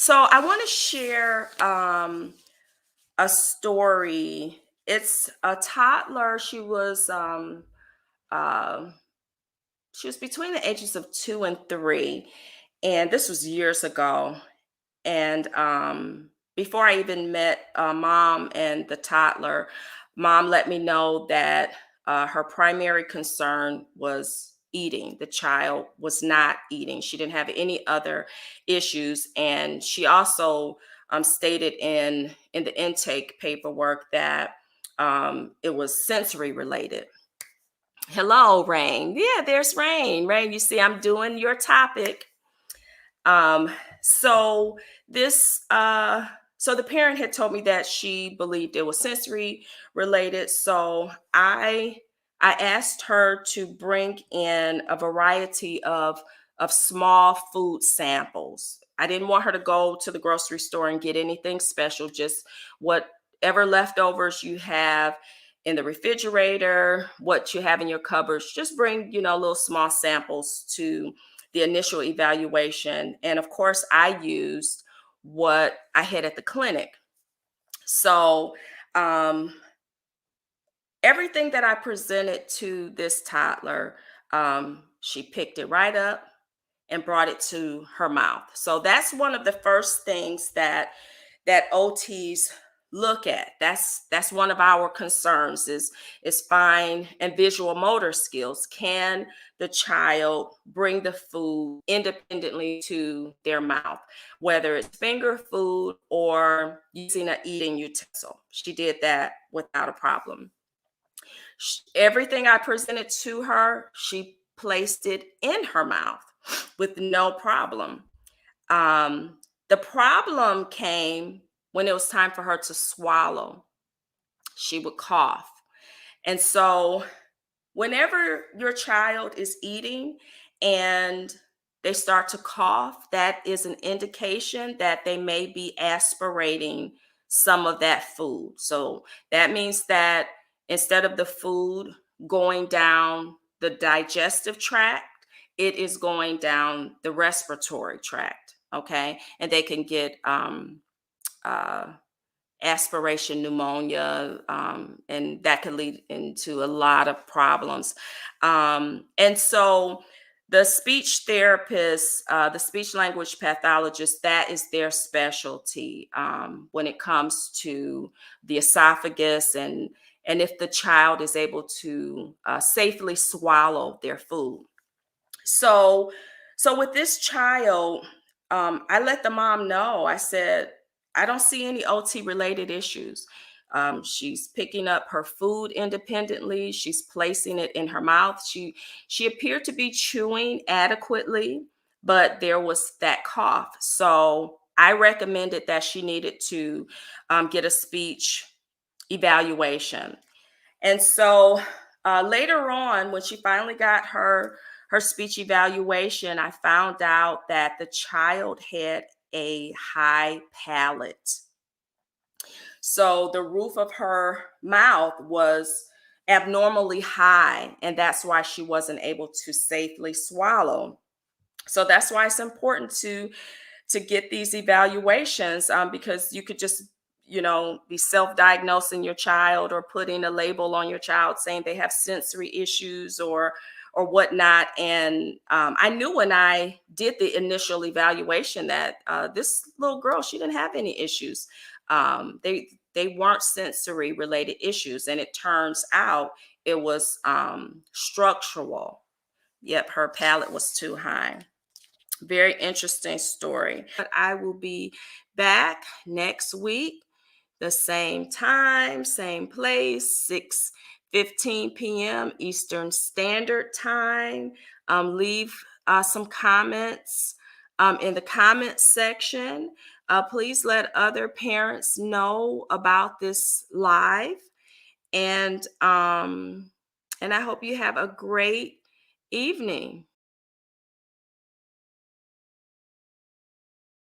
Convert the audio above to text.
So I want to share a story. It's a toddler. Uh, she was between the ages of 2 and 3, and this was years ago. And before I even met mom and the toddler, mom let me know that her primary concern was eating. The child was not eating. She didn't have any other issues, and she also stated in the intake paperwork that it was sensory related. Hello, Rain. Yeah, there's Rain. Rain, you see, I'm doing your topic. Um, so this so the parent had told me that she believed it was sensory related. So I asked her to bring in a variety of small food samples. I didn't want her to go to the grocery store and get anything special, just whatever leftovers you have in the refrigerator, what you have in your cupboards. Just bring, little small samples to the initial evaluation. And of course, I used what I had at the clinic. So, um, everything that I presented to this toddler, she picked it right up and brought it to her mouth. So that's one of the first things that OTs look at. That's one of our concerns is fine and visual motor skills. Can the child bring the food independently to their mouth, whether it's finger food or using an eating utensil? She did that without a problem. Everything I presented to her, she placed it in her mouth with no problem. The problem came when it was time for her to swallow. She would cough. And so, whenever your child is eating and they start to cough, that is an indication that they may be aspirating some of that food. So, that means that instead of the food going down the digestive tract, it is going down the respiratory tract. Okay. And they can get uh, aspiration pneumonia, and that could lead into a lot of problems. And so the speech therapist, the speech language pathologist, that is their specialty when it comes to the esophagus and if the child is able to safely swallow their food. So, so with this child, I let the mom know. I said, I don't see any OT related issues. She's picking up her food independently. She's placing it in her mouth. She appeared to be chewing adequately, but there was that cough. So I recommended that she needed to get a speech evaluation. And so later on, when she finally got her speech evaluation, I found out that the child had a high palate. So the roof of her mouth was abnormally high, and that's why she wasn't able to safely swallow. So that's why it's important to get these evaluations, because you could just be self-diagnosing your child or putting a label on your child saying they have sensory issues or whatnot. And I knew when I did the initial evaluation that this little girl, she didn't have any issues. They weren't sensory related issues, and it turns out it was structural. Yep, her palate was too high. Very interesting story. But I will be back next week, the same time, same place, 6:15 p.m. Eastern Standard Time. Leave some comments in the comments section. Please let other parents know about this live. And I hope you have a great evening.